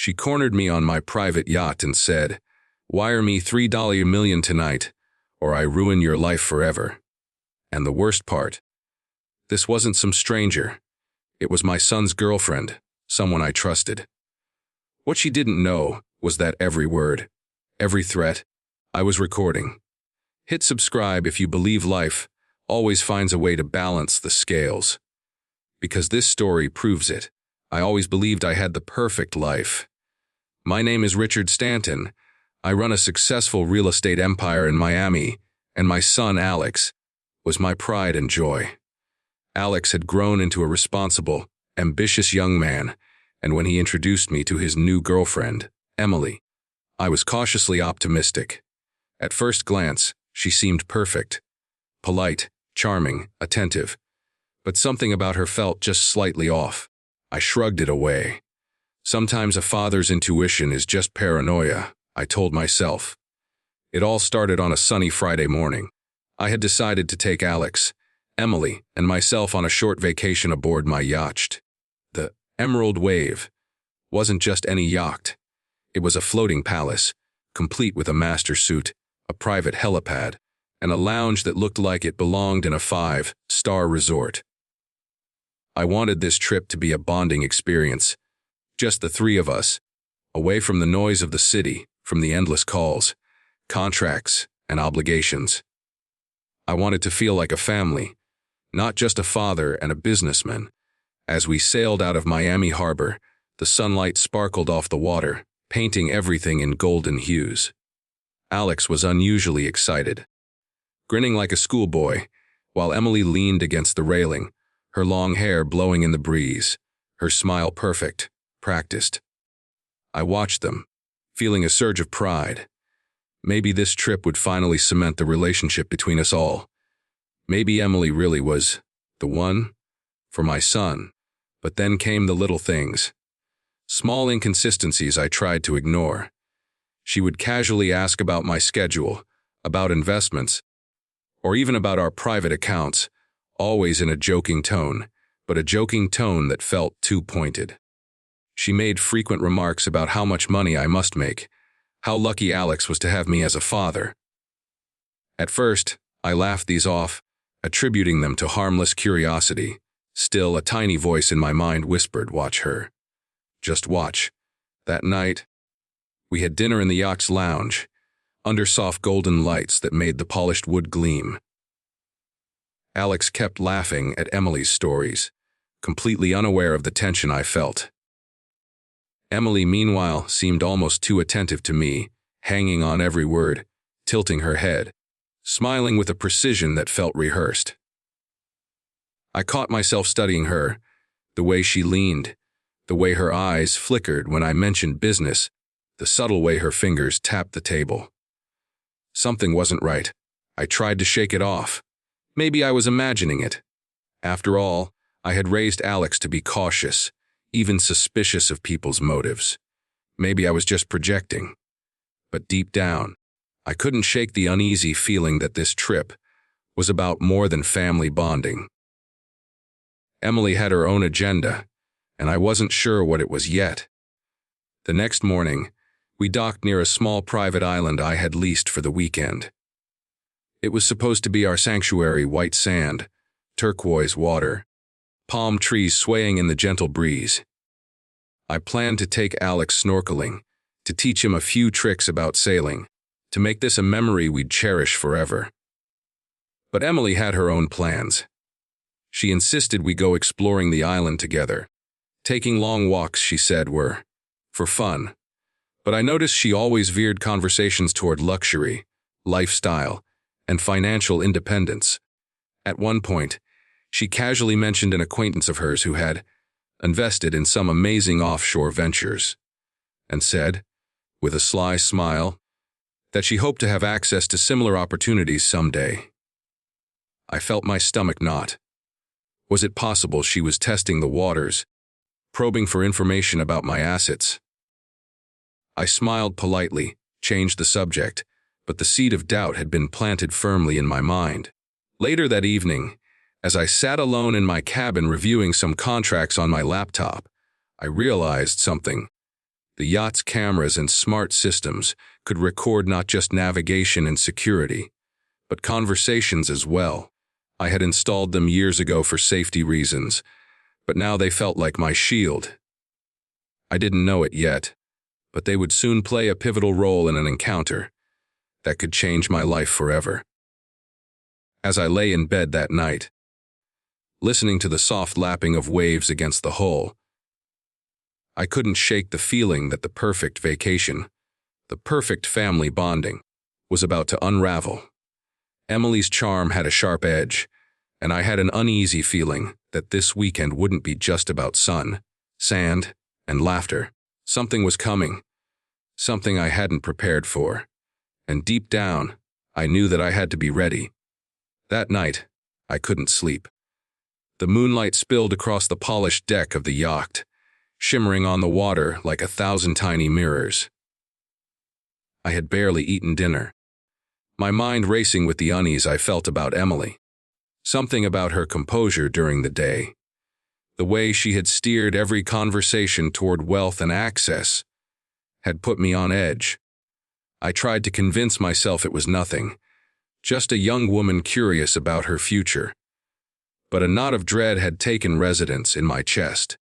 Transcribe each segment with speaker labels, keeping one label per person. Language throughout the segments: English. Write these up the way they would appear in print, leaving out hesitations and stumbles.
Speaker 1: She cornered me on my private yacht and said, "Wire me $3 million tonight, or I ruin your life forever." And the worst part, this wasn't some stranger. It was my son's girlfriend, someone I trusted. What she didn't know was that every word, every threat, I was recording. Hit subscribe if you believe life always finds a way to balance the scales. Because this story proves it. I always believed I had the perfect life. My name is Richard Stanton. I run a successful real estate empire in Miami, and my son, Alex, was my pride and joy. Alex had grown into a responsible, ambitious young man, and when he introduced me to his new girlfriend, Emily, I was cautiously optimistic. At first glance, she seemed perfect. Polite, charming, attentive. But something about her felt just slightly off. I shrugged it away. Sometimes a father's intuition is just paranoia, I told myself. It all started on a sunny Friday morning. I had decided to take Alex, Emily, and myself on a short vacation aboard my yacht. The Emerald Wave wasn't just any yacht. It was a floating palace, complete with a master suite, a private helipad, and a lounge that looked like it belonged in a 5-star resort. I wanted this trip to be a bonding experience, just the three of us, away from the noise of the city, from the endless calls, contracts, and obligations. I wanted to feel like a family, not just a father and a businessman. As we sailed out of Miami Harbor, the sunlight sparkled off the water, painting everything in golden hues. Alex was unusually excited, grinning like a schoolboy, while Emily leaned against the railing, her long hair blowing in the breeze, her smile perfect, practiced. I watched them, feeling a surge of pride. Maybe this trip would finally cement the relationship between us all. Maybe Emily really was the one for my son. But then came the little things. Small inconsistencies I tried to ignore. She would casually ask about my schedule, about investments, or even about our private accounts, always in a joking tone, but a joking tone that felt too pointed. She made frequent remarks about how much money I must make, how lucky Alex was to have me as a father. At first, I laughed these off, attributing them to harmless curiosity. Still, a tiny voice in my mind whispered, "Watch her. Just watch." That night, we had dinner in the yacht's lounge, under soft golden lights that made the polished wood gleam. Alex kept laughing at Emily's stories, completely unaware of the tension I felt. Emily, meanwhile, seemed almost too attentive to me, hanging on every word, tilting her head, smiling with a precision that felt rehearsed. I caught myself studying her, the way she leaned, the way her eyes flickered when I mentioned business, the subtle way her fingers tapped the table. Something wasn't right. I tried to shake it off. Maybe I was imagining it. After all, I had raised Alex to be cautious, even suspicious of people's motives. Maybe I was just projecting. But deep down, I couldn't shake the uneasy feeling that this trip was about more than family bonding. Emily had her own agenda, and I wasn't sure what it was yet. The next morning, we docked near a small private island I had leased for the weekend. It was supposed to be our sanctuary: white sand, turquoise water, palm trees swaying in the gentle breeze. I planned to take Alex snorkeling, to teach him a few tricks about sailing, to make this a memory we'd cherish forever. But Emily had her own plans. She insisted we go exploring the island together. Taking long walks, she said, were for fun. But I noticed she always veered conversations toward luxury, lifestyle, and financial independence. At one point, she casually mentioned an acquaintance of hers who had invested in some amazing offshore ventures, and said, with a sly smile, that she hoped to have access to similar opportunities someday. I felt my stomach knot. Was it possible she was testing the waters, probing for information about my assets? I smiled politely, changed the subject, but the seed of doubt had been planted firmly in my mind. Later that evening, as I sat alone in my cabin reviewing some contracts on my laptop, I realized something. The yacht's cameras and smart systems could record not just navigation and security, but conversations as well. I had installed them years ago for safety reasons, but now they felt like my shield. I didn't know it yet, but they would soon play a pivotal role in an encounter that could change my life forever. As I lay in bed that night, listening to the soft lapping of waves against the hull, I couldn't shake the feeling that the perfect vacation, the perfect family bonding, was about to unravel. Emily's charm had a sharp edge, and I had an uneasy feeling that this weekend wouldn't be just about sun, sand, and laughter. Something was coming, something I hadn't prepared for, and deep down, I knew that I had to be ready. That night, I couldn't sleep. The moonlight spilled across the polished deck of the yacht, shimmering on the water like 1,000 tiny mirrors. I had barely eaten dinner, my mind racing with the unease I felt about Emily. Something about her composure during the day, the way she had steered every conversation toward wealth and access, had put me on edge. I tried to convince myself it was nothing, just a young woman curious about her future. But a knot of dread had taken residence in my chest.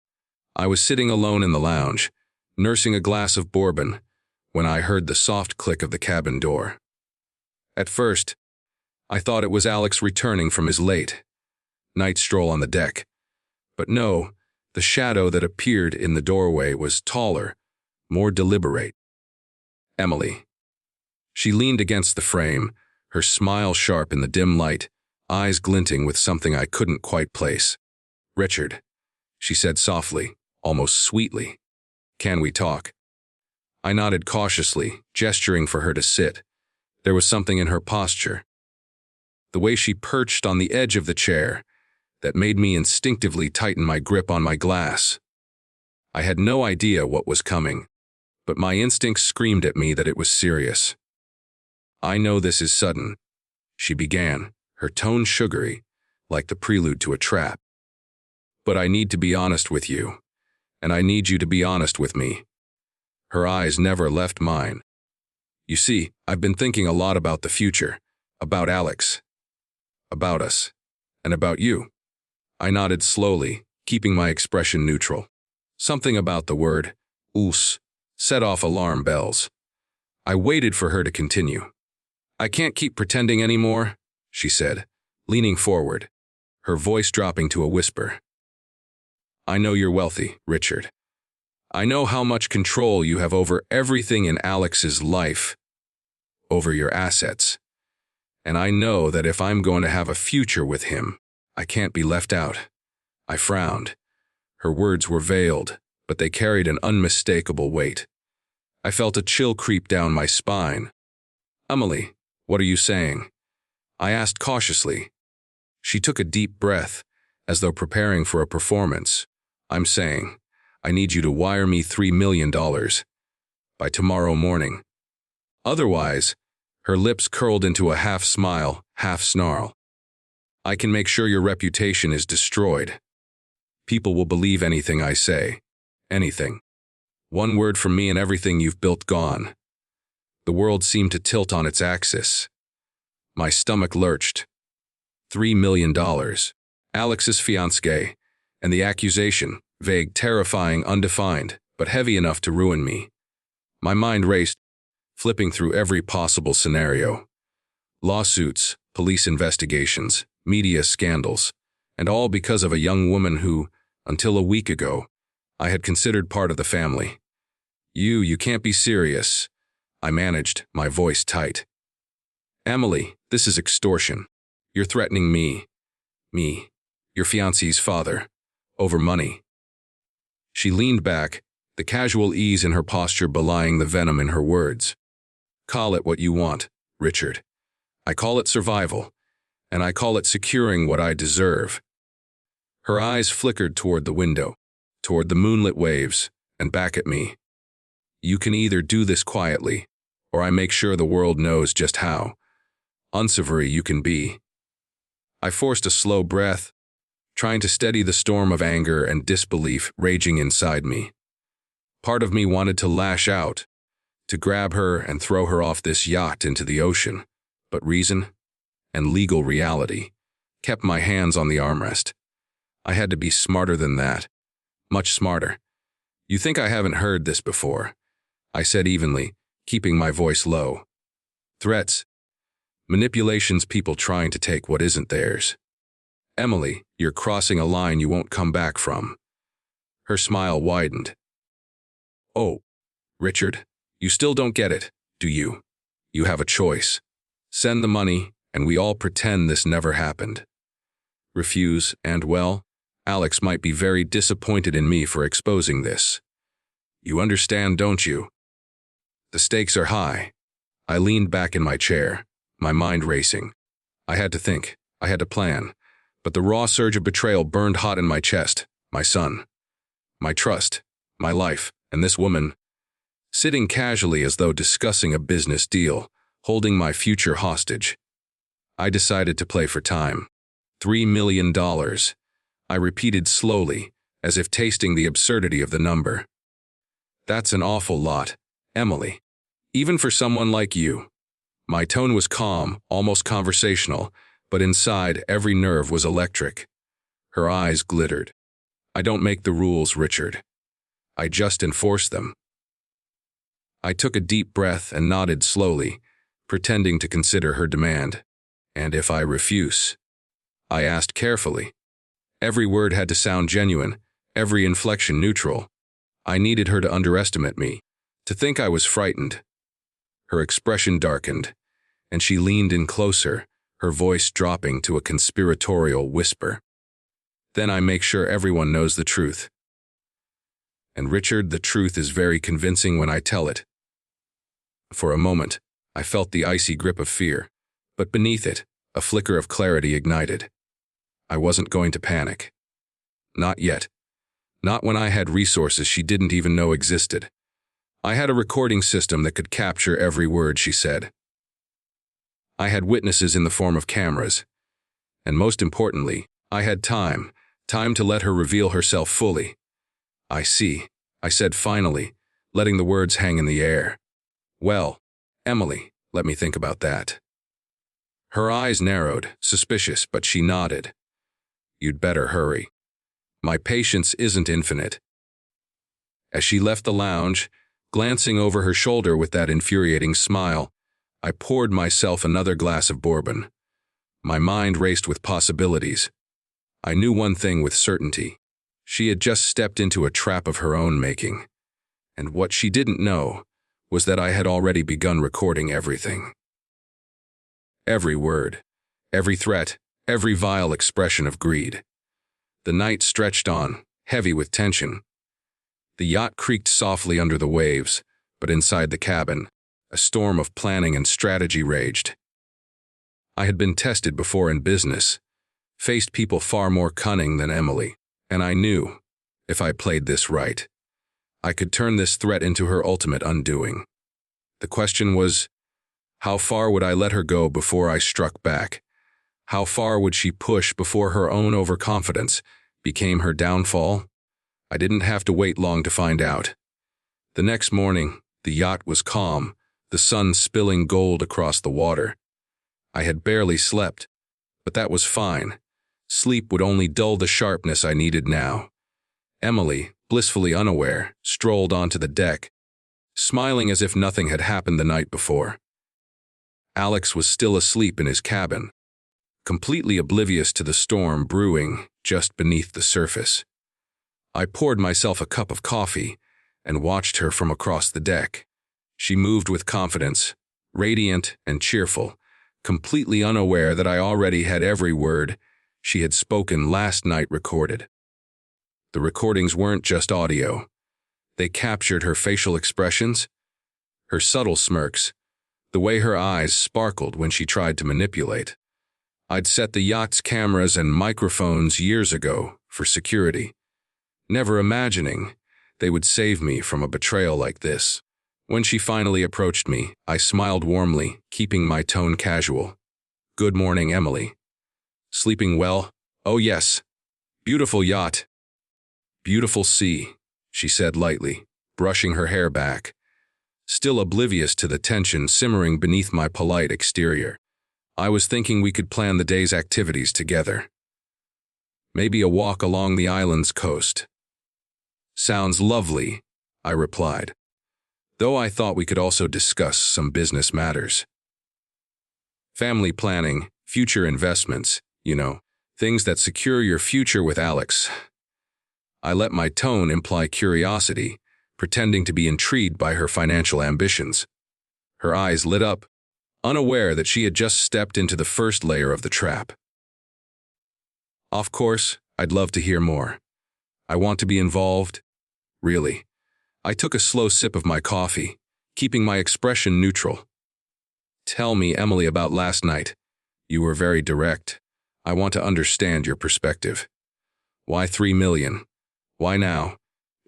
Speaker 1: I was sitting alone in the lounge, nursing a glass of bourbon, when I heard the soft click of the cabin door. At first, I thought it was Alex returning from his late night stroll on the deck. But no, the shadow that appeared in the doorway was taller, more deliberate. Emily. She leaned against the frame, her smile sharp in the dim light, eyes glinting with something I couldn't quite place. "Richard," she said softly, almost sweetly. "Can we talk?" I nodded cautiously, gesturing for her to sit. There was something in her posture, the way she perched on the edge of the chair, that made me instinctively tighten my grip on my glass. I had no idea what was coming, but my instincts screamed at me that it was serious. "I know this is sudden," she began, her tone sugary, like the prelude to a trap. "But I need to be honest with you, and I need you to be honest with me." Her eyes never left mine. "You see, I've been thinking a lot about the future, about Alex, about us, and about you." I nodded slowly, keeping my expression neutral. Something about the word, "us," set off alarm bells. I waited for her to continue. "I can't keep pretending anymore," she said, leaning forward, her voice dropping to a whisper. "I know you're wealthy, Richard. I know how much control you have over everything in Alex's life, over your assets. And I know that if I'm going to have a future with him, I can't be left out." I frowned. Her words were veiled, but they carried an unmistakable weight. I felt a chill creep down my spine. "Emily, what are you saying?" I asked cautiously. She took a deep breath, as though preparing for a performance. "I'm saying, I need you to wire me $3 million by tomorrow morning. Otherwise," her lips curled into a half smile, half snarl, "I can make sure your reputation is destroyed. People will believe anything I say. Anything. One word from me and everything you've built gone." The world seemed to tilt on its axis. My stomach lurched. $3 million. Alex's fiancée, and the accusation, vague, terrifying, undefined, but heavy enough to ruin me. My mind raced, flipping through every possible scenario. Lawsuits, police investigations, media scandals, and all because of a young woman who, until a week ago, I had considered part of the family. You can't be serious," I managed, my voice tight. "Emily, this is extortion. You're threatening me, your fiancé's father, over money." She leaned back, the casual ease in her posture belying the venom in her words. "Call it what you want, Richard. I call it survival, and I call it securing what I deserve." Her eyes flickered toward the window, toward the moonlit waves, and back at me. "You can either do this quietly, or I make sure the world knows just how unsavory you can be." I forced a slow breath, trying to steady the storm of anger and disbelief raging inside me. Part of me wanted to lash out, to grab her and throw her off this yacht into the ocean, but reason and legal reality kept my hands on the armrest. I had to be smarter than that, much smarter. You think I haven't heard this before? I said evenly, keeping my voice low. Threats, manipulations, people trying to take what isn't theirs. Emily, you're crossing a line you won't come back from. Her smile widened. Oh, Richard, you still don't get it, do you? You have a choice. Send the money, and we all pretend this never happened. Refuse, and well, Alex might be very disappointed in me for exposing this. You understand, don't you? The stakes are high. I leaned back in my chair, my mind racing. I had to think, I had to plan, but the raw surge of betrayal burned hot in my chest. My son, my trust, my life, and this woman, sitting casually as though discussing a business deal, holding my future hostage. I decided to play for time. $3 million. I repeated slowly, as if tasting the absurdity of the number. That's an awful lot, Emily. Even for someone like you. My tone was calm, almost conversational, but inside every nerve was electric. Her eyes glittered. I don't make the rules, Richard. I just enforce them. I took a deep breath and nodded slowly, pretending to consider her demand. And if I refuse? I asked carefully. Every word had to sound genuine, every inflection neutral. I needed her to underestimate me, to think I was frightened. Her expression darkened, and she leaned in closer, her voice dropping to a conspiratorial whisper. Then I make sure everyone knows the truth. And Richard, the truth is very convincing when I tell it. For a moment, I felt the icy grip of fear, but beneath it, a flicker of clarity ignited. I wasn't going to panic. Not yet. Not when I had resources she didn't even know existed. I had a recording system that could capture every word she said. I had witnesses in the form of cameras. And most importantly, I had time to let her reveal herself fully. I see, I said finally, letting the words hang in the air. Well, Emily, let me think about that. Her eyes narrowed, suspicious, but she nodded. You'd better hurry. My patience isn't infinite. As she left the lounge, glancing over her shoulder with that infuriating smile, I poured myself another glass of bourbon. My mind raced with possibilities. I knew one thing with certainty. She had just stepped into a trap of her own making. And what she didn't know was that I had already begun recording everything. Every word, every threat, every vile expression of greed. The night stretched on, heavy with tension. The yacht creaked softly under the waves, but inside the cabin, a storm of planning and strategy raged. I had been tested before in business, faced people far more cunning than Emily, and I knew, if I played this right, I could turn this threat into her ultimate undoing. The question was, how far would I let her go before I struck back? How far would she push before her own overconfidence became her downfall? I didn't have to wait long to find out. The next morning, the yacht was calm, the sun spilling gold across the water. I had barely slept, but that was fine. Sleep would only dull the sharpness I needed now. Emily, blissfully unaware, strolled onto the deck, smiling as if nothing had happened the night before. Alex was still asleep in his cabin, completely oblivious to the storm brewing just beneath the surface. I poured myself a cup of coffee and watched her from across the deck. She moved with confidence, radiant and cheerful, completely unaware that I already had every word she had spoken last night recorded. The recordings weren't just audio. They captured her facial expressions, her subtle smirks, the way her eyes sparkled when she tried to manipulate. I'd set the yacht's cameras and microphones years ago for security, never imagining they would save me from a betrayal like this. When she finally approached me, I smiled warmly, keeping my tone casual. Good morning, Emily. Sleeping well? Oh yes. Beautiful yacht. Beautiful sea, she said lightly, brushing her hair back, still oblivious to the tension simmering beneath my polite exterior. I was thinking we could plan the day's activities together. Maybe a walk along the island's coast. Sounds lovely, I replied, though I thought we could also discuss some business matters. Family planning, future investments, things that secure your future with Alex. I let my tone imply curiosity, pretending to be intrigued by her financial ambitions. Her eyes lit up, unaware that she had just stepped into the first layer of the trap. Of course, I'd love to hear more. I want to be involved. Really. I took a slow sip of my coffee, keeping my expression neutral. Tell me, Emily, about last night. You were very direct. I want to understand your perspective. Why 3 million? Why now?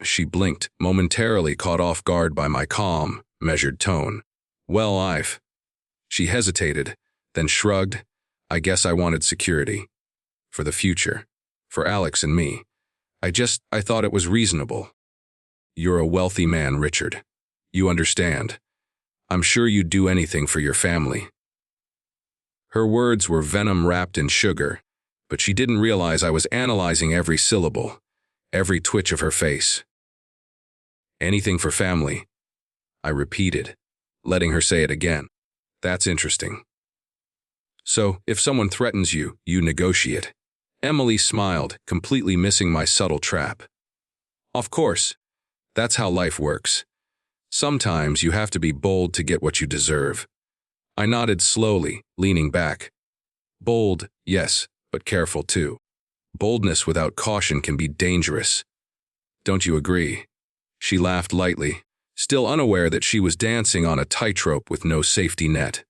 Speaker 1: She blinked, momentarily caught off guard by my calm, measured tone. Well, She hesitated, then shrugged. I guess I wanted security. For the future. For Alex and me. I thought it was reasonable. You're a wealthy man, Richard. You understand. I'm sure you'd do anything for your family. Her words were venom wrapped in sugar, but she didn't realize I was analyzing every syllable, every twitch of her face. Anything for family, I repeated, letting her say it again. That's interesting. So, if someone threatens you, you negotiate. Emily smiled, completely missing my subtle trap. Of course. That's how life works. Sometimes you have to be bold to get what you deserve. I nodded slowly, leaning back. Bold, yes, but careful too. Boldness without caution can be dangerous. Don't you agree? She laughed lightly, still unaware that she was dancing on a tightrope with no safety net.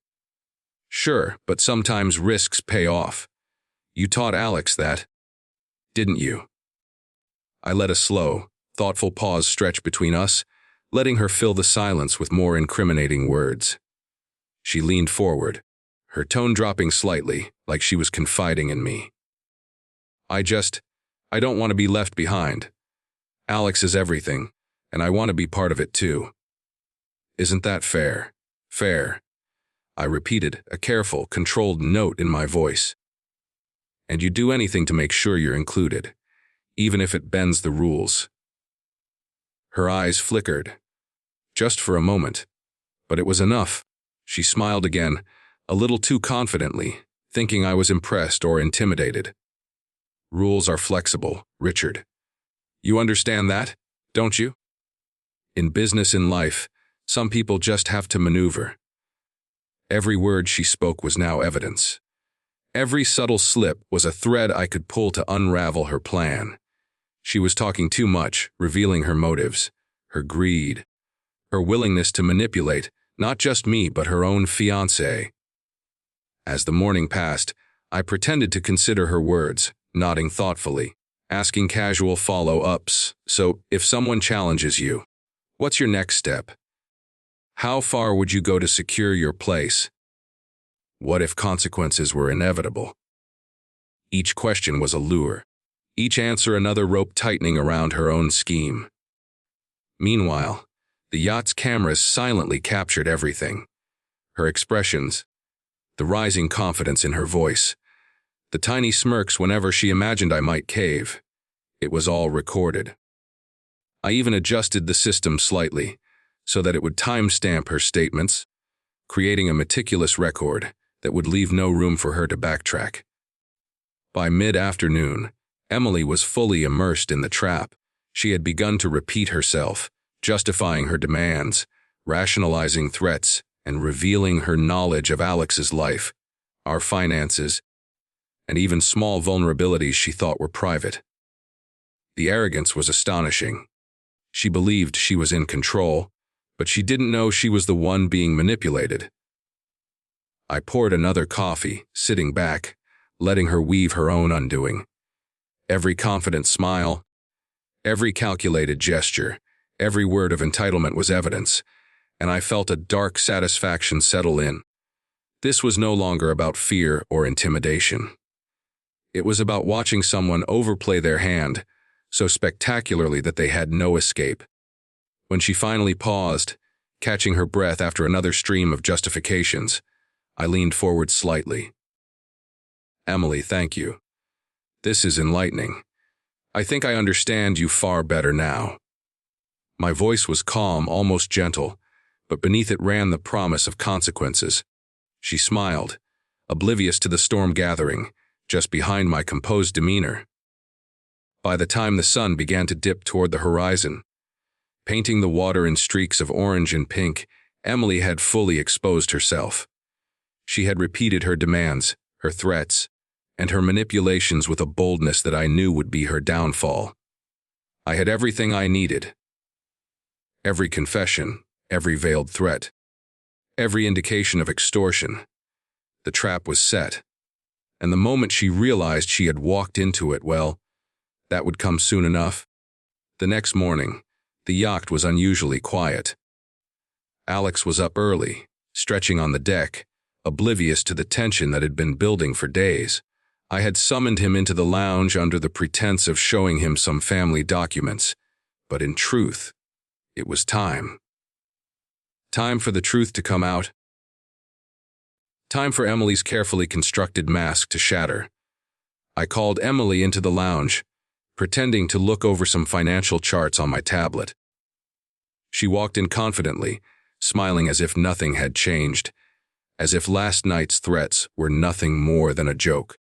Speaker 1: Sure, but sometimes risks pay off. You taught Alex that, didn't you? I let a slow, thoughtful pause stretch between us, letting her fill the silence with more incriminating words. She leaned forward, her tone dropping slightly, like she was confiding in me. I don't want to be left behind. Alex is everything, and I want to be part of it too. Isn't that fair? Fair. I repeated, a careful, controlled note in my voice. And you do anything to make sure you're included, even if it bends the rules. Her eyes flickered, just for a moment, but it was enough. She smiled again, a little too confidently, thinking I was impressed or intimidated. Rules are flexible, Richard. You understand that, don't you? In business and life, some people just have to maneuver. Every word she spoke was now evidence. Every subtle slip was a thread I could pull to unravel her plan. She was talking too much, revealing her motives, her greed, her willingness to manipulate, not just me but her own fiancé. As the morning passed, I pretended to consider her words, nodding thoughtfully, asking casual follow-ups. So, if someone challenges you, what's your next step? How far would you go to secure your place? What if consequences were inevitable? Each question was a lure, each answer another rope tightening around her own scheme. Meanwhile, the yacht's cameras silently captured everything. Her expressions, the rising confidence in her voice, the tiny smirks whenever she imagined I might cave. It was all recorded. I even adjusted the system slightly, so that it would timestamp her statements, creating a meticulous record that would leave no room for her to backtrack. By mid-afternoon, Emily was fully immersed in the trap. She had begun to repeat herself, justifying her demands, rationalizing threats, and revealing her knowledge of Alex's life, our finances, and even small vulnerabilities she thought were private. The arrogance was astonishing. She believed she was in control, but she didn't know she was the one being manipulated. I poured another coffee, sitting back, letting her weave her own undoing. Every confident smile, every calculated gesture, every word of entitlement was evidence, and I felt a dark satisfaction settle in. This was no longer about fear or intimidation. It was about watching someone overplay their hand so spectacularly that they had no escape. When she finally paused, catching her breath after another stream of justifications, I leaned forward slightly. Emily, thank you. This is enlightening. I think I understand you far better now. My voice was calm, almost gentle, but beneath it ran the promise of consequences. She smiled, oblivious to the storm gathering, just behind my composed demeanor. By the time the sun began to dip toward the horizon, painting the water in streaks of orange and pink, Emily had fully exposed herself. She had repeated her demands, her threats, and her manipulations with a boldness that I knew would be her downfall. I had everything I needed. Every confession, every veiled threat, every indication of extortion. The trap was set. And the moment she realized she had walked into it, well, that would come soon enough. The next morning, the yacht was unusually quiet. Alex was up early, stretching on the deck, oblivious to the tension that had been building for days. I had summoned him into the lounge under the pretense of showing him some family documents, but in truth, it was time. Time for the truth to come out. Time for Emily's carefully constructed mask to shatter. I called Emily into the lounge, pretending to look over some financial charts on my tablet. She walked in confidently, smiling as if nothing had changed, as if last night's threats were nothing more than a joke.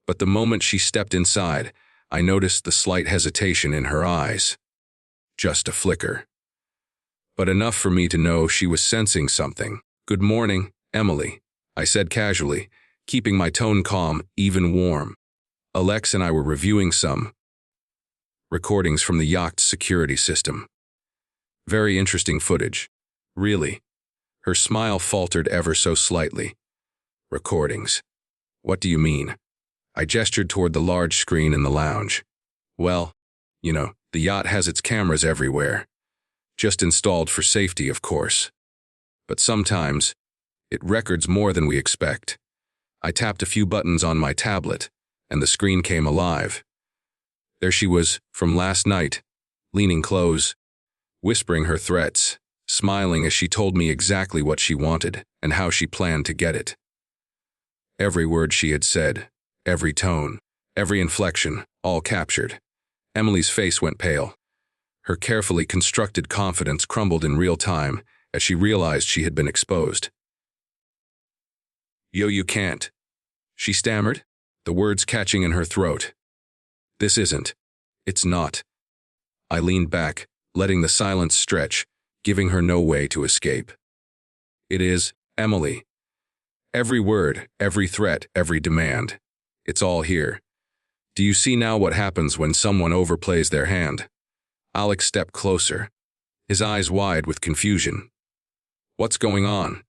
Speaker 1: But the moment she stepped inside, I noticed the slight hesitation in her eyes. Just a flicker. But enough for me to know she was sensing something. "Good morning, Emily," I said casually, keeping my tone calm, even warm. Alex and I were reviewing some recordings from the yacht's security system. Very interesting footage. Really. Her smile faltered ever so slightly. Recordings. What do you mean? I gestured toward the large screen in the lounge. Well, the yacht has its cameras everywhere. Just installed for safety, of course. But sometimes, it records more than we expect. I tapped a few buttons on my tablet, and the screen came alive. There she was, from last night, leaning close, whispering her threats, smiling as she told me exactly what she wanted and how she planned to get it. Every word she had said, every tone, every inflection, all captured. Emily's face went pale. Her carefully constructed confidence crumbled in real time as she realized she had been exposed. "Yo, you can't," she stammered, the words catching in her throat. "This isn't. It's not." I leaned back, letting the silence stretch, giving her no way to escape. "It is, Emily. Every word, every threat, every demand. It's all here. Do you see now what happens when someone overplays their hand?" Alex stepped closer, his eyes wide with confusion. "What's going on?"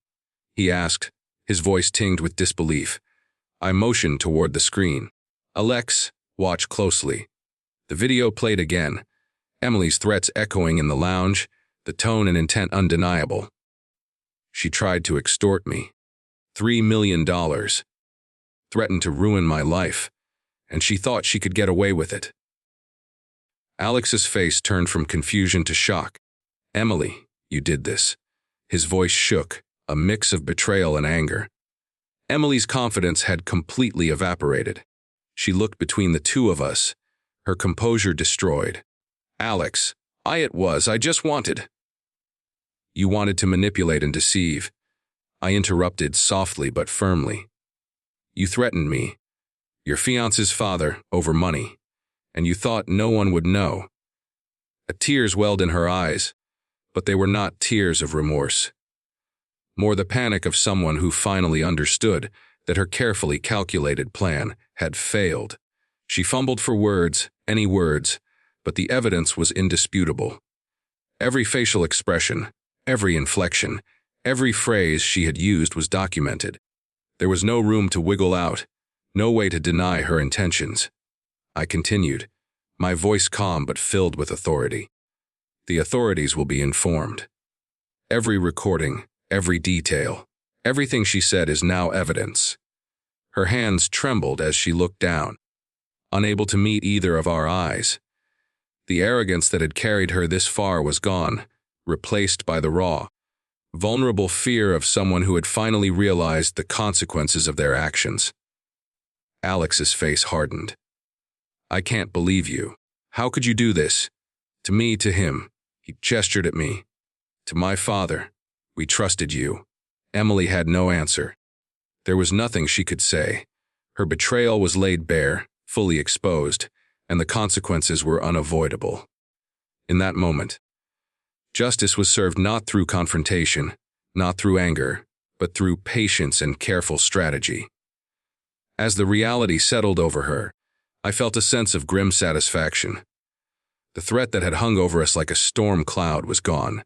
Speaker 1: he asked, his voice tinged with disbelief. I motioned toward the screen. "Alex, watch closely." The video played again, Emily's threats echoing in the lounge, the tone and intent undeniable. She tried to extort me. $3 million. Threatened to ruin my life, and she thought she could get away with it. Alex's face turned from confusion to shock. "Emily, you did this." His voice shook, a mix of betrayal and anger. Emily's confidence had completely evaporated. She looked between the two of us, her composure destroyed. "Alex, I just wanted." "You wanted to manipulate and deceive," I interrupted softly but firmly. "You threatened me, your fiancé's father, over money, and you thought no one would know." Tears welled in her eyes, but they were not tears of remorse. More the panic of someone who finally understood that her carefully calculated plan had failed. She fumbled for words, any words, but the evidence was indisputable. Every facial expression, every inflection, every phrase she had used was documented. There was no room to wiggle out, no way to deny her intentions. I continued, my voice calm but filled with authority. "The authorities will be informed. Every recording, every detail, everything she said is now evidence." Her hands trembled as she looked down, unable to meet either of our eyes. The arrogance that had carried her this far was gone, replaced by the raw, vulnerable fear of someone who had finally realized the consequences of their actions. Alex's face hardened. "I can't believe you. How could you do this?" To me, to him. He gestured at me. "To my father. We trusted you." Emily had no answer. There was nothing she could say. Her betrayal was laid bare, fully exposed, and the consequences were unavoidable. In that moment, justice was served not through confrontation, not through anger, but through patience and careful strategy. As the reality settled over her, I felt a sense of grim satisfaction. The threat that had hung over us like a storm cloud was gone.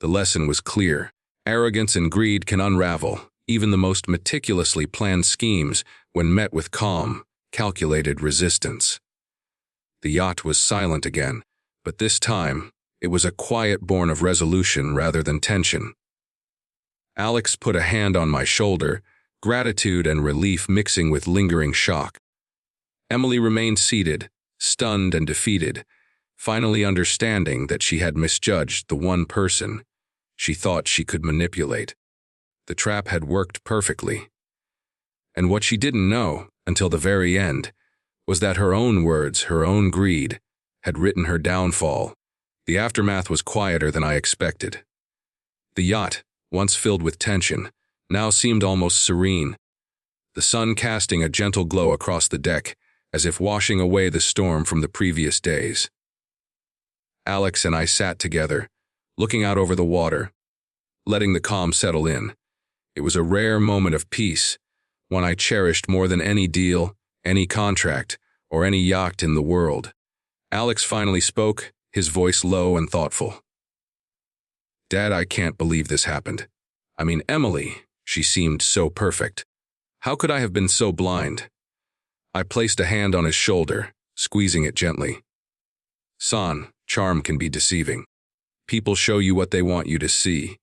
Speaker 1: The lesson was clear. Arrogance and greed can unravel even the most meticulously planned schemes when met with calm, calculated resistance. The yacht was silent again, but this time it was a quiet born of resolution rather than tension. Alex put a hand on my shoulder, gratitude and relief mixing with lingering shock. Emily remained seated, stunned and defeated, finally understanding that she had misjudged the one person she thought she could manipulate. The trap had worked perfectly. And what she didn't know, until the very end, was that her own words, her own greed, had written her downfall. The aftermath was quieter than I expected. The yacht, once filled with tension, now seemed almost serene, the sun casting a gentle glow across the deck, as if washing away the storm from the previous days. Alex and I sat together, looking out over the water, letting the calm settle in. It was a rare moment of peace, one I cherished more than any deal, any contract, or any yacht in the world. Alex finally spoke, his voice low and thoughtful. "Dad, I can't believe this happened. I mean, Emily, she seemed so perfect. How could I have been so blind?" I placed a hand on his shoulder, squeezing it gently. "Son, charm can be deceiving. People show you what they want you to see.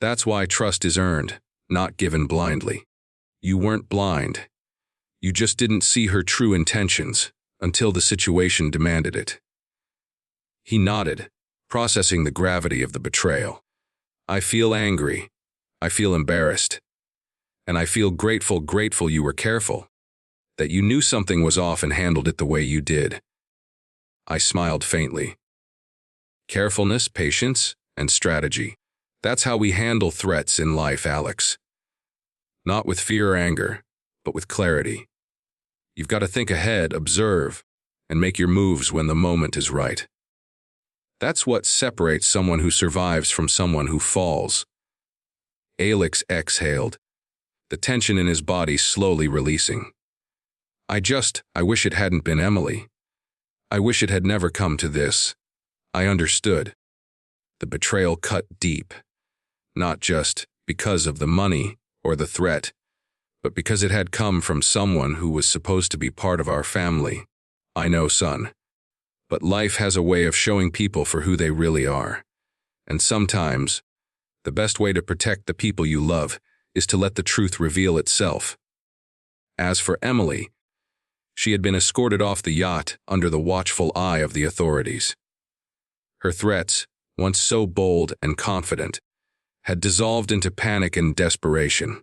Speaker 1: That's why trust is earned, not given blindly. You weren't blind. You just didn't see her true intentions until the situation demanded it." He nodded, processing the gravity of the betrayal. "I feel angry. I feel embarrassed. And I feel grateful you were careful. That you knew something was off and handled it the way you did." I smiled faintly. Carefulness, patience, and strategy. That's how we handle threats in life, Alex. Not with fear or anger, but with clarity. You've got to think ahead, observe, and make your moves when the moment is right. That's what separates someone who survives from someone who falls. Alex exhaled, the tension in his body slowly releasing. I wish it hadn't been Emily. I wish it had never come to this. I understood. The betrayal cut deep, not just because of the money or the threat, but because it had come from someone who was supposed to be part of our family. I know, son. But life has a way of showing people for who they really are. And sometimes, the best way to protect the people you love is to let the truth reveal itself. As for Emily, she had been escorted off the yacht under the watchful eye of the authorities. Her threats, once so bold and confident, had dissolved into panic and desperation.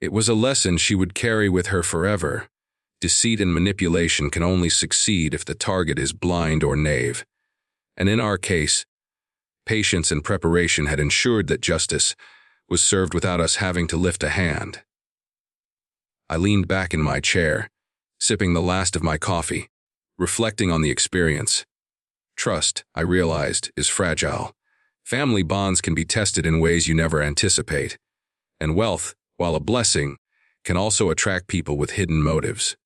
Speaker 1: It was a lesson she would carry with her forever. Deceit and manipulation can only succeed if the target is blind or knave. And in our case, patience and preparation had ensured that justice was served without us having to lift a hand. I leaned back in my chair, sipping the last of my coffee, reflecting on the experience. Trust, I realized, is fragile. Family bonds can be tested in ways you never anticipate. And wealth, while a blessing, can also attract people with hidden motives.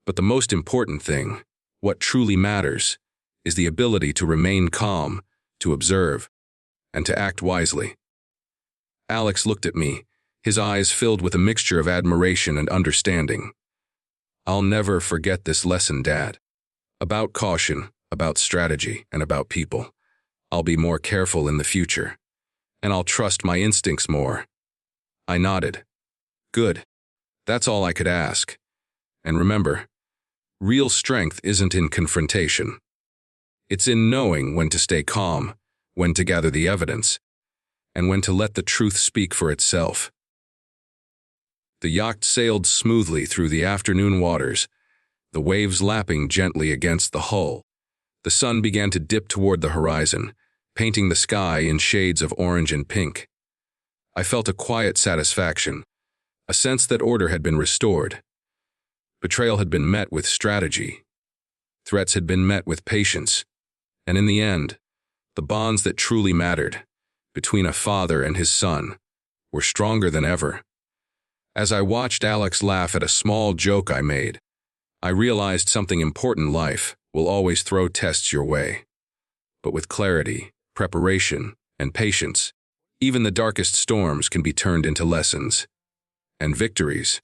Speaker 1: But the most important thing, what truly matters, is the ability to remain calm, to observe, and to act wisely. Alex looked at me, his eyes filled with a mixture of admiration and understanding. I'll never forget this lesson, Dad. About caution, about strategy, and about people. I'll be more careful in the future. And I'll trust my instincts more. I nodded. Good. That's all I could ask. And remember, real strength isn't in confrontation. It's in knowing when to stay calm, when to gather the evidence, and when to let the truth speak for itself. The yacht sailed smoothly through the afternoon waters, the waves lapping gently against the hull. The sun began to dip toward the horizon, painting the sky in shades of orange and pink. I felt a quiet satisfaction, a sense that order had been restored. Betrayal had been met with strategy. Threats had been met with patience. And in the end, the bonds that truly mattered, between a father and his son, were stronger than ever. As I watched Alex laugh at a small joke I made, I realized something important: life will always throw tests your way. But with clarity, preparation, and patience, even the darkest storms can be turned into lessons. And victories,